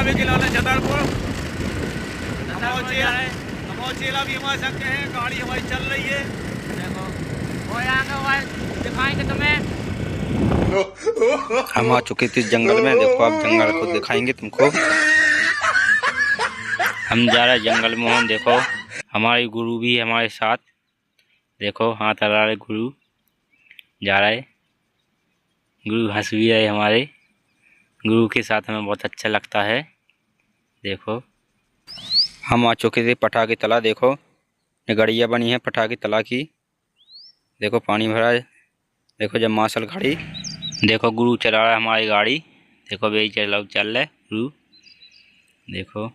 आवे के लाने छतरपुर चेला भी हमारे संग है। गाड़ी हमारी चल रही है। देखो वो आगे दिखाएंगे तुम्हें। हम आ चुके थे जंगल में। देखो आप जंगल को दिखाएंगे तुमको। हम जा रहे जंगल में। हम देखो हमारे गुरु भी हमारे साथ। देखो हाथ हला रहे गुरु जा रहे। गुरु हंस भी रहे हमारे। गुरु के साथ हमें बहुत अच्छा लगता है। देखो हम आ चुके थे पटाखे तला। देखो ये गड़िया बनी है पटाखे तला की। देखो पानी भरा है। देखो जब मार्शल खड़ी। देखो गुरु चला रहा है हमारी गाड़ी। देखो भाई चल रहे गुरु। देखो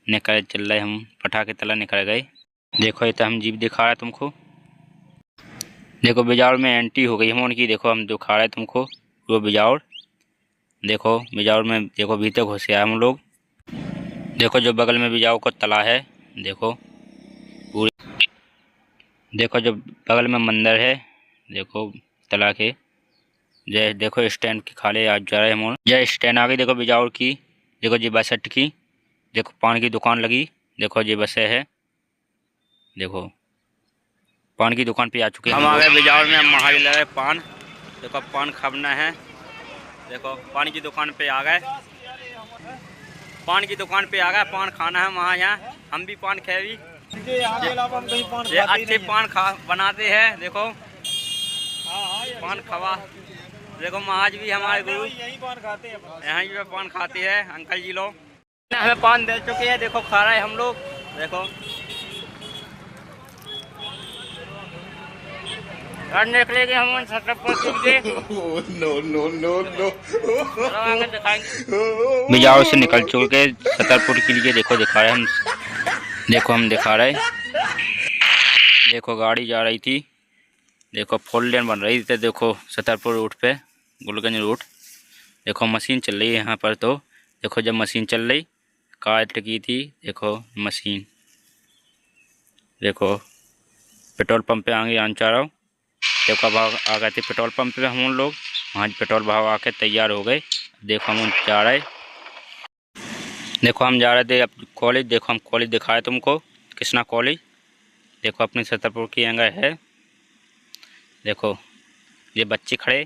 निकल चल रहे हम पटाखे तला निकल गए। देखो ये तो हम जीप दिखा रहे हैं तुमको। देखो बिजावर में एंट्री हो गई हम उनकी। देखो हम दिखा रहे हैं तुमको वो बिजावर। देखो बिजावर में देखो भीतर घुसे आए हम लोग। देखो जो बगल में बिजावर को तला है। देखो पूरे। देखो जो बगल में मंदिर है। देखो तला के जय। देखो स्टैंड की खाले आज जा रहे हैं हम। जय स्टैंड आ गई। देखो बिजावर की। देखो जी बस अट की। देखो पान की दुकान लगी। देखो ये बसें है। देखो पान की दुकान पे आ चुके हैं हम। आ गए बिजावर में। हम महाज ले रहे पान। देखो पान खाना है। देखो पान की दुकान पे आ गए। पान की दुकान पे आ गए। पान खाना है वहाँ यहाँ। हम भी पान खाए भी। ये अच्छे पान बनाते हैं। देखो पान खवा। देखो महाज भी हमारे गुरु यहीं पान खाते हैं। यहीं पे पान खाते हैं अंकल जी लोग। हमें पान दे चुके हैं। देखो खा रहे हैं हम लोग। देखो और निकलेंगे हम छतरपुर के लिए। बिजावर से निकल चुके छतरपुर के लिए। देखो दिखा रहे हम। देखो हम दिखा रहे। देखो गाड़ी जा रही थी। देखो 4 लेन बन रही थी। देखो छतरपुर रूट पे गुलगंज रूट। देखो मशीन चल रही है यहाँ पर। तो देखो जब मशीन चल रही कार टिकी थी। देखो मशीन। देखो पेट्रोल पंप पे आगे आन चाह रहा हूँ। देखो अब आ गए थे पेट्रोल पंप पे हम लोग। वहाँ पेट्रोल भाव आके तैयार हो गए। देखो हम जा रहे। देखो हम जा रहे थे अब कॉलेज। देखो हम कॉलेज दिखाए तुमको कृष्णा कॉलेज। देखो अपने छतरपुर की एंगल है। देखो ये बच्चे खड़े।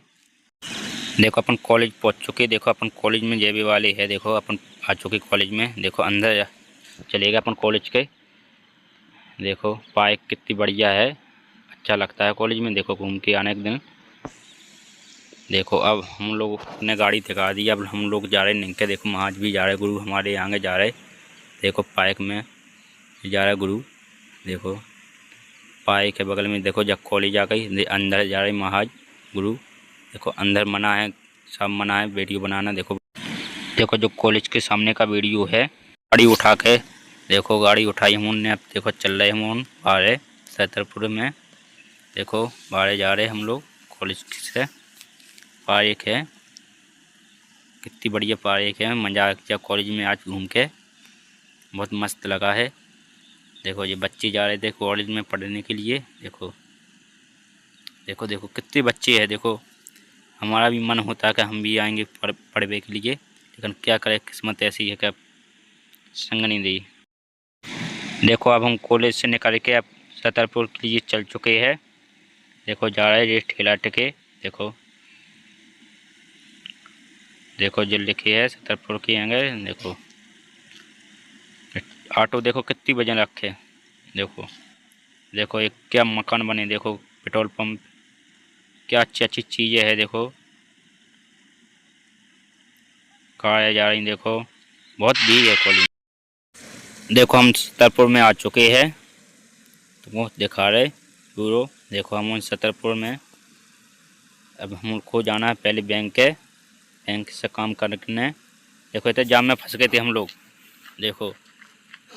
देखो अपन कॉलेज पहुँच चुके। देखो अपन कॉलेज में जेबी वाले है। देखो अपन आ चुके कॉलेज में। देखो अंदर चलेगा अपन कॉलेज के। देखो पार्क कितनी बढ़िया है। अच्छा लगता है कॉलेज में। देखो घूम के आने के दिन। देखो अब हम लोग ने गाड़ी दिखा दी। अब हम लोग जा रहे नहीं के। देखो महाज भी जा रहे गुरु हमारे आगे जा रहे। देखो पार्क में जा रहा है गुरु। देखो पार्क के बगल में। देखो जब कॉलेज आ गई अंदर जा रहे महाज गुरु। देखो अंदर मना है सब मना है वीडियो बनाना। देखो देखो जो कॉलेज के सामने का वीडियो है। गाड़ी उठा के देखो गाड़ी उठाई हमने। अब देखो चल रहे हम बाहर छतरपुर में। देखो बाहर जा रहे हम लोग कॉलेज से। पार्क है कितनी बढ़िया पार्क है। मज़ा आ गया कॉलेज में आज घूम के। बहुत मस्त लगा है। देखो ये बच्चे जा रहे थे कॉलेज में पढ़ने के लिए। देखो देखो देखो कितने बच्चे हैं। देखो हमारा भी मन होता है कि हम भी आएंगे पढ़ने के लिए। लेकिन क्या करें किस्मत ऐसी है कि अब संग नहीं दी। देखो अब हम कॉलेज से निकल के अब छतरपुर के लिए चल चुके हैं। देखो जा रहे ये ठेला टिके। देखो देखो जो लिखी है छतरपुर की आगे। देखो ऑटो देखो कितनी वजन रखे। देखो देखो एक क्या मकान बने। देखो पेट्रोल पंप क्या अच्छी अच्छी चीज़ें हैं। देखो कार जा रही। देखो बहुत भीड़ है कॉलेज। देखो हम छतरपुर में आ चुके हैं। तुमको दिखा रहे पूरा। देखो हम छतरपुर में अब हमको जाना है पहले बैंक से काम करने। देखो इतने जाम में फंस गए थे हम लोग। देखो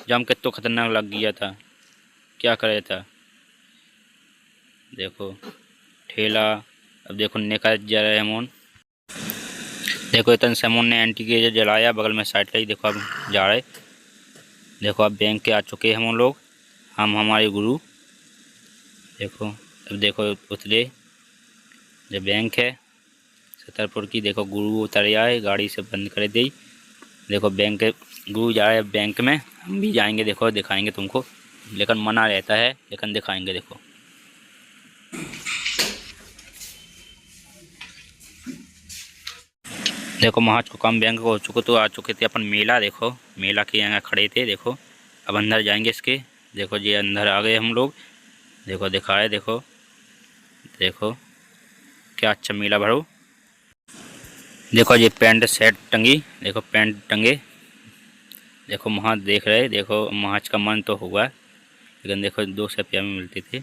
जाम कितना खतरनाक लग गया था। क्या करे था। देखो ठेला। अब देखो निकल जा रहे हैं। देखो इतने समून ने एंटी के जलाया बगल में साइड का। देखो अब जा रहे। देखो अब बैंक के आ चुके हैं हम लोग। हम हमारे गुरु। देखो अब देखो उतरे जो बैंक है छतरपुर की। देखो गुरु उतर आए गाड़ी से बंद कर दी। देखो बैंक गुरु जा रहे हैं बैंक में, हम भी जाएंगे, देखो दिखाएंगे तुमको, लेकिन मना रहता है, लेकिन दिखाएंगे। देखो देखो महाज को काम बैंक हो चुके तो आ चुके थे अपन मेला। देखो मेला के यहाँ खड़े थे। देखो अब अंदर जाएंगे इसके। देखो जी अंदर आ गए हम लोग। देखो दिखा रहे, देखो देखो क्या अच्छा मेला भरो। देखो ये पैंट शर्ट टंगी, देखो पैंट टंगे। देखो वहाँ देख रहे, देखो महाज का मन तो हुआ, लेकिन देखो 200 रुपया में मिलते थे।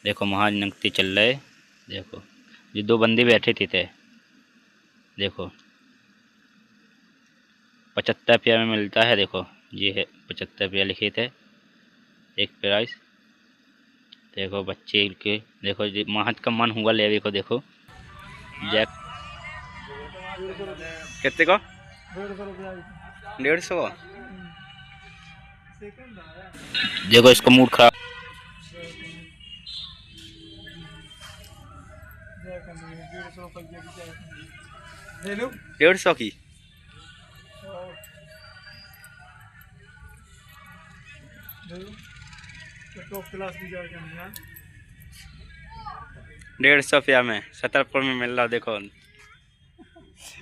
देखो महाज नंगते चल रहे। देखो ये 2 बंदे बैठे थे। देखो 75 रुपया में मिलता है। देखो ये है 75 रुपया लिखे थे एक प्राइस। देखो बच्चे के, देखो ये महाज का मन हुआ ले। देखो देखो जैक कितने का? 150 का। देखो इसका मूड खराब। 150 की। क्लास भी जाएगा 150 रुपया में छतरपुर में मिल रहा। देखो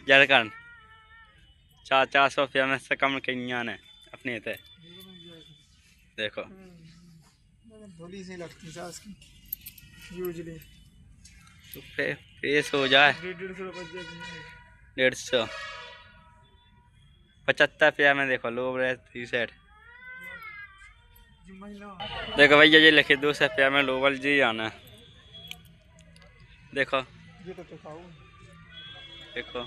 झारखंड 400 रुपया में से कम कहीं है अपने थे। देखो थोड़ी सी लगती है की यूजली तो फेस हो जाए 150 75 रुपया में। देखो लो टी शर्ट। देखो भैया ये लिखे 200 रुपया में लोवल जी आना। देखो ये तो खाऊं। देखो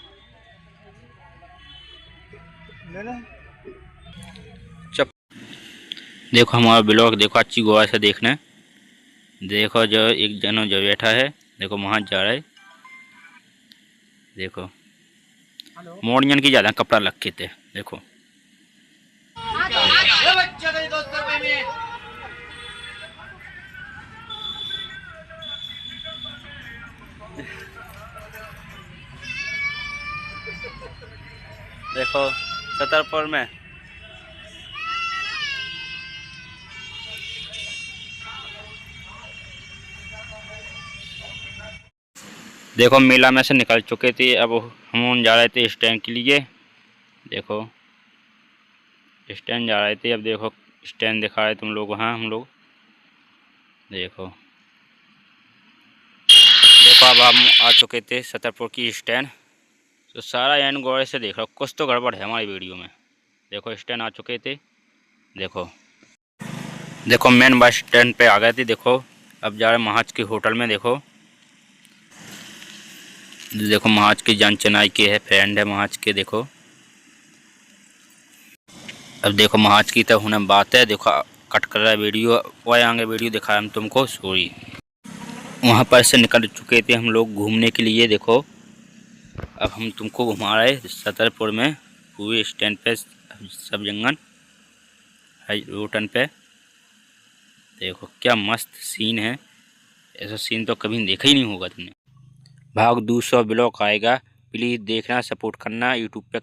लेना। देखो हमारा ब्लॉग देखो अच्छी गौर से देखना। देखो जो एक जनो जो बैठा है, देखो वहाँ जा रहा है। देखो मोड़ियन की ज़्यादा कपड़ा रखे थे। देखो देखो छतरपुर में देखो मेला में से निकल चुके थे। अब हम जा रहे थे स्टैंड के लिए। देखो स्टैंड जा रहे थे। अब देखो स्टैंड दिखा रहे तुम लोग वहाँ हम लोग। देखो देखो अब हम आ चुके थे छतरपुर की स्टैंड। तो सारा एंड गौर से देख रहा, कुछ तो गड़बड़ है हमारी वीडियो में। देखो स्टैंड आ चुके थे। देखो देखो मेन बस स्टैंड पे आ गए थे। देखो अब जा रहे महाज के होटल में। देखो देखो महाज की जान चेन्नई के है, फ्रेंड है महाज के। देखो अब देखो महाज की तो होने बात है। देखो कट कर रहा है वीडियो, वह आगे वीडियो दिखाया हम तुमको, सॉरी। वहाँ पर से निकल चुके थे हम लोग घूमने के लिए। देखो अब हम तुमको घुमा रहे छतरपुर में पूरे स्टैंड पे, सब जंगल रोटन पे। देखो क्या मस्त सीन है, ऐसा सीन तो कभी देखा ही नहीं होगा तुमने। भाग 200 ब्लॉग आएगा, प्लीज़ देखना, सपोर्ट करना यूट्यूब पे।